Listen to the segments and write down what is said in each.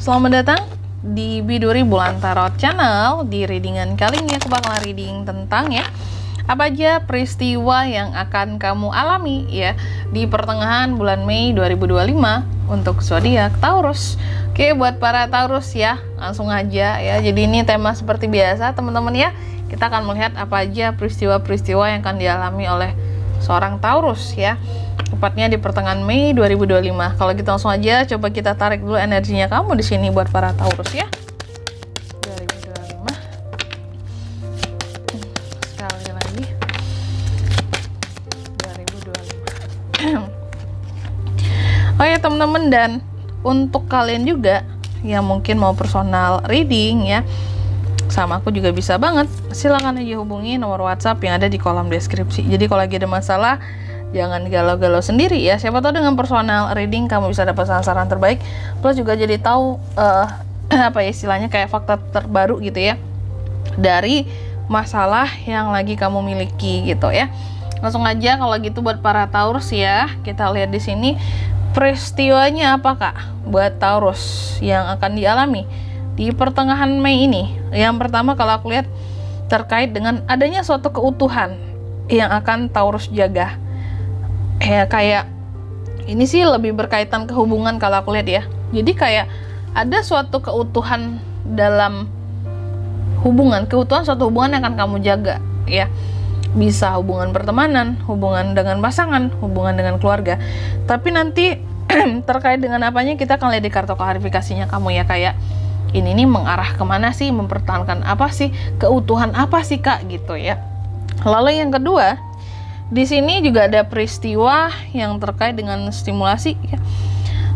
Selamat datang di Biduri Bulan Tarot Channel. Di readingan kali ini aku bakal reading tentang apa aja peristiwa yang akan kamu alami ya di pertengahan bulan Mei 2025 untuk zodiak Taurus. Oke, buat para Taurus ya, langsung aja ya. Jadi ini tema seperti biasa teman-teman ya. Kita akan melihat apa aja peristiwa-peristiwa yang akan dialami oleh seorang Taurus ya, tepatnya di pertengahan Mei 2025. Kalau kita langsung aja coba kita tarik dulu energinya kamu di sini buat para Taurus ya. 2025. Sekali lagi. 2025. Oh ya teman-teman, dan untuk kalian juga yang mungkin mau personal reading ya, sama aku juga bisa banget. Silahkan aja hubungi nomor WhatsApp yang ada di kolom deskripsi. Jadi kalau lagi ada masalah, jangan galau-galau sendiri ya. Siapa tahu dengan personal reading kamu bisa dapat saran-saran terbaik. Plus juga jadi tahu apa ya istilahnya, kayak fakta terbaru gitu ya dari masalah yang lagi kamu miliki gitu ya. Langsung aja kalau gitu buat para Taurus ya. Kita lihat di sini peristiwanya apa Kak buat Taurus yang akan dialami di pertengahan Mei ini. Yang pertama kalau aku lihat terkait dengan adanya suatu keutuhan yang akan Taurus jaga. Ya kayak ini sih lebih berkaitan ke hubungan kalau aku lihat ya. Jadi kayak ada suatu keutuhan dalam hubungan, keutuhan suatu hubungan yang akan kamu jaga ya. Bisa hubungan pertemanan, hubungan dengan pasangan, hubungan dengan keluarga. Tapi nanti terkait dengan apanya kita akan lihat di kartu klarifikasinya kamu ya, kayak ini nih mengarah kemana sih, mempertahankan apa sih, keutuhan apa sih Kak gitu ya. Lalu yang kedua, di sini juga ada peristiwa yang terkait dengan stimulasi ya.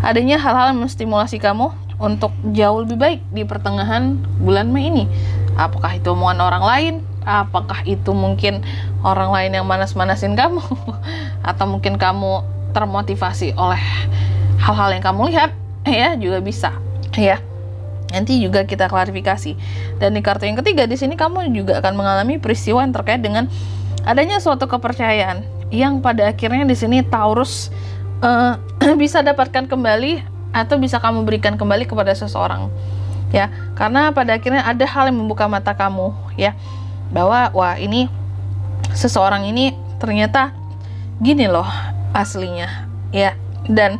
Adanya hal-hal yang menstimulasi kamu untuk jauh lebih baik di pertengahan bulan Mei ini. Apakah itu omongan orang lain? Apakah itu mungkin orang lain yang manas-manasin kamu? Atau mungkin kamu termotivasi oleh hal-hal yang kamu lihat ya, juga bisa ya. Nanti juga kita klarifikasi. Dan di kartu yang ketiga di sini kamu juga akan mengalami peristiwa yang terkait dengan adanya suatu kepercayaan yang pada akhirnya di sini Taurus bisa dapatkan kembali atau bisa kamu berikan kembali kepada seseorang ya, karena pada akhirnya ada hal yang membuka mata kamu ya, bahwa wah ini seseorang ini ternyata gini loh aslinya ya, dan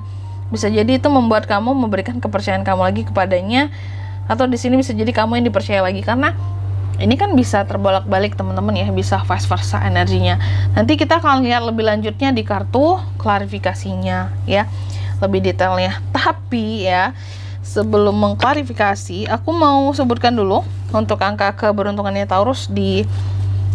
bisa jadi itu membuat kamu memberikan kepercayaan kamu lagi kepadanya, atau di sini bisa jadi kamu yang dipercaya lagi, karena ini kan bisa terbolak-balik teman-teman ya, bisa vice versa energinya. Nanti kita akan lihat lebih lanjutnya di kartu klarifikasinya ya, lebih detailnya. Tapi ya sebelum mengklarifikasi, aku mau sebutkan dulu untuk angka keberuntungannya Taurus di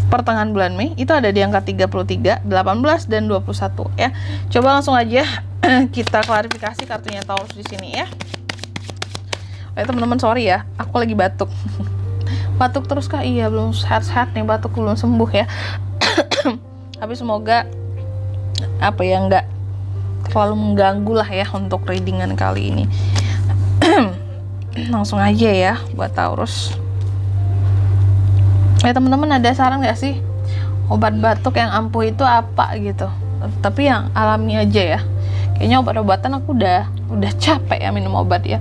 pertengahan bulan Mei. Itu ada di angka 33, 18, dan 21 ya. Coba langsung aja kita klarifikasi kartunya Taurus di sini ya. Oh, teman-teman sorry ya, aku lagi batuk. Batuk terus Kak, iya belum sehat-sehat nih, batuk belum sembuh ya. Tapi semoga apa ya, nggak terlalu mengganggu lah ya untuk readingan kali ini. Langsung aja ya buat Taurus. Ya teman-teman, ada saran nggak sih obat batuk yang ampuh itu apa gitu? Tapi yang alami aja ya. Kayaknya obat-obatan aku udah capek ya minum obat ya.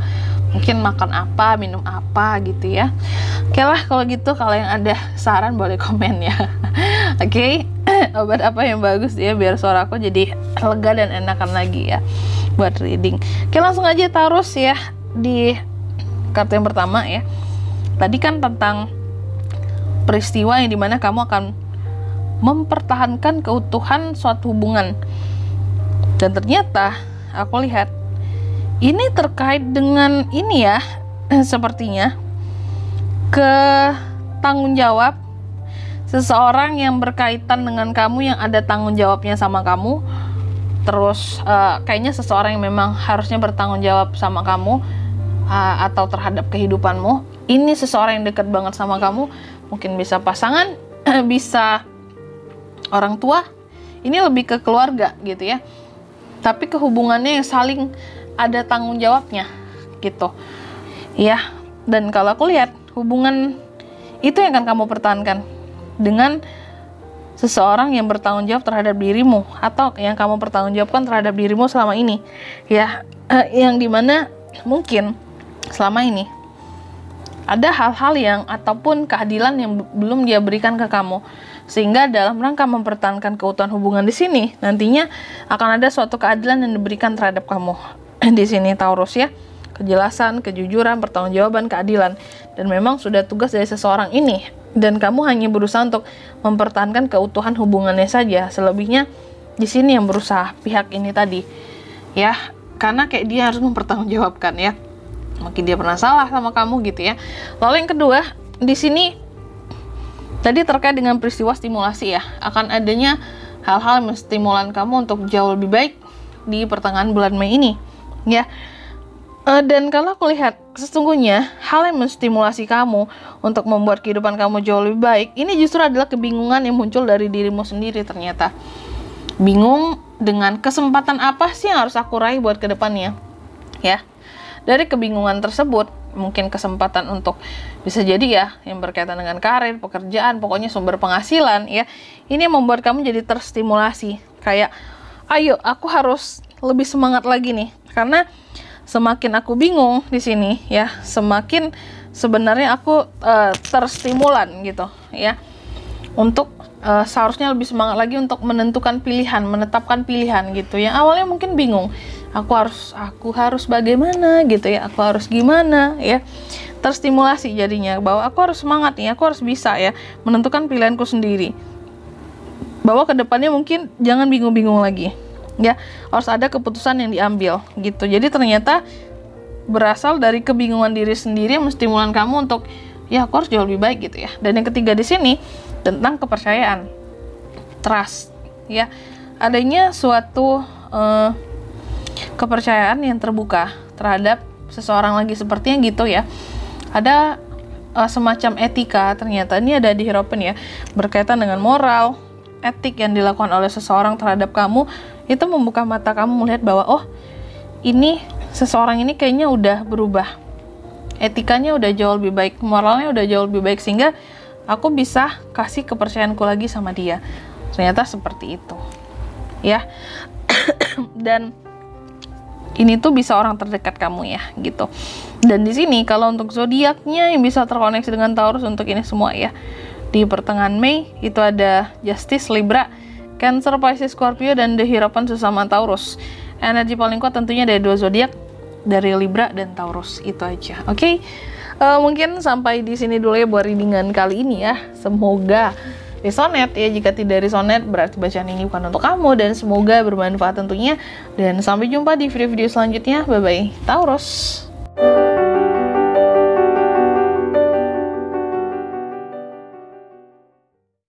Mungkin makan apa, minum apa gitu ya. Oke lah kalau gitu, kalau yang ada saran boleh komen ya. Oke, obat apa yang bagus ya biar suara aku jadi lega dan enakan lagi ya buat reading. Oke, langsung aja Taurus ya di kartu yang pertama ya. Tadi kan tentang peristiwa yang dimana kamu akan mempertahankan keutuhan suatu hubungan. Dan ternyata aku lihat ini terkait dengan ini ya, sepertinya ke tanggung jawab seseorang yang berkaitan dengan kamu, yang ada tanggung jawabnya sama kamu. Terus kayaknya seseorang yang memang harusnya bertanggung jawab sama kamu atau terhadap kehidupanmu. Ini seseorang yang dekat banget sama kamu, mungkin bisa pasangan, bisa orang tua. Ini lebih ke keluarga gitu ya, tapi kehubungannya yang saling ada tanggung jawabnya gitu ya. Dan kalau aku lihat hubungan itu yang akan kamu pertahankan dengan seseorang yang bertanggung jawab terhadap dirimu, atau yang kamu pertanggungjawabkan terhadap dirimu selama ini ya, yang dimana mungkin selama ini ada hal-hal yang ataupun keadilan yang belum dia berikan ke kamu, sehingga dalam rangka mempertahankan keutuhan hubungan di sini nantinya akan ada suatu keadilan yang diberikan terhadap kamu di sini Taurus ya. Kejelasan, kejujuran, pertanggungjawaban, keadilan, dan memang sudah tugas dari seseorang ini, dan kamu hanya berusaha untuk mempertahankan keutuhan hubungannya saja. Selebihnya di sini yang berusaha pihak ini tadi ya, karena kayak dia harus mempertanggungjawabkan ya, mungkin dia pernah salah sama kamu gitu ya. Lalu yang kedua di sini tadi terkait dengan peristiwa stimulasi ya, akan adanya hal-hal yang menstimulan kamu untuk jauh lebih baik di pertengahan bulan Mei ini ya. Dan kalau aku lihat sesungguhnya hal yang menstimulasi kamu untuk membuat kehidupan kamu jauh lebih baik, ini justru adalah kebingungan yang muncul dari dirimu sendiri ternyata. Bingung dengan kesempatan apa sih yang harus aku raih buat kedepannya ya. Dari kebingungan tersebut, mungkin kesempatan untuk bisa jadi ya yang berkaitan dengan karir, pekerjaan, pokoknya sumber penghasilan ya. Ini yang membuat kamu jadi terstimulasi. Kayak, ayo aku harus lebih semangat lagi nih. Karena semakin aku bingung di sini ya, semakin sebenarnya aku terstimulan gitu ya. Untuk seharusnya lebih semangat lagi untuk menentukan pilihan, menetapkan pilihan gitu ya. Awalnya mungkin bingung. Aku harus bagaimana gitu ya, aku harus gimana ya, terstimulasi jadinya bahwa aku harus semangat nih, aku harus bisa ya menentukan pilihanku sendiri, bahwa kedepannya mungkin jangan bingung-bingung lagi ya, harus ada keputusan yang diambil gitu. Jadi ternyata berasal dari kebingungan diri sendiri yang menstimulan kamu untuk ya aku harus jauh lebih baik gitu ya. Dan yang ketiga di sini tentang kepercayaan, trust ya, adanya suatu kepercayaan yang terbuka terhadap seseorang lagi, sepertinya gitu ya. Ada semacam etika, ternyata ini ada di Hierophant ya, berkaitan dengan moral, etik yang dilakukan oleh seseorang terhadap kamu. Itu membuka mata kamu melihat bahwa oh ini seseorang ini kayaknya udah berubah, etikanya udah jauh lebih baik, moralnya udah jauh lebih baik, sehingga aku bisa kasih kepercayaanku lagi sama dia. Ternyata seperti itu ya. Dan ini tuh bisa orang terdekat kamu ya gitu. Dan di sini kalau untuk zodiaknya yang bisa terkoneksi dengan Taurus untuk ini semua ya, di pertengahan Mei itu ada Justice, Libra, Cancer, Pisces, Scorpio, dan The Hierophant sesama Taurus. Energi paling kuat tentunya dari dua zodiak, dari Libra dan Taurus. Itu aja. Oke. Mungkin sampai di sini dulu ya buat readingan kali ini ya. Semoga resonate ya. Jika tidak resonate berarti bacaan ini bukan untuk kamu, dan semoga bermanfaat tentunya. Dan sampai jumpa di video-video selanjutnya. Bye bye Taurus.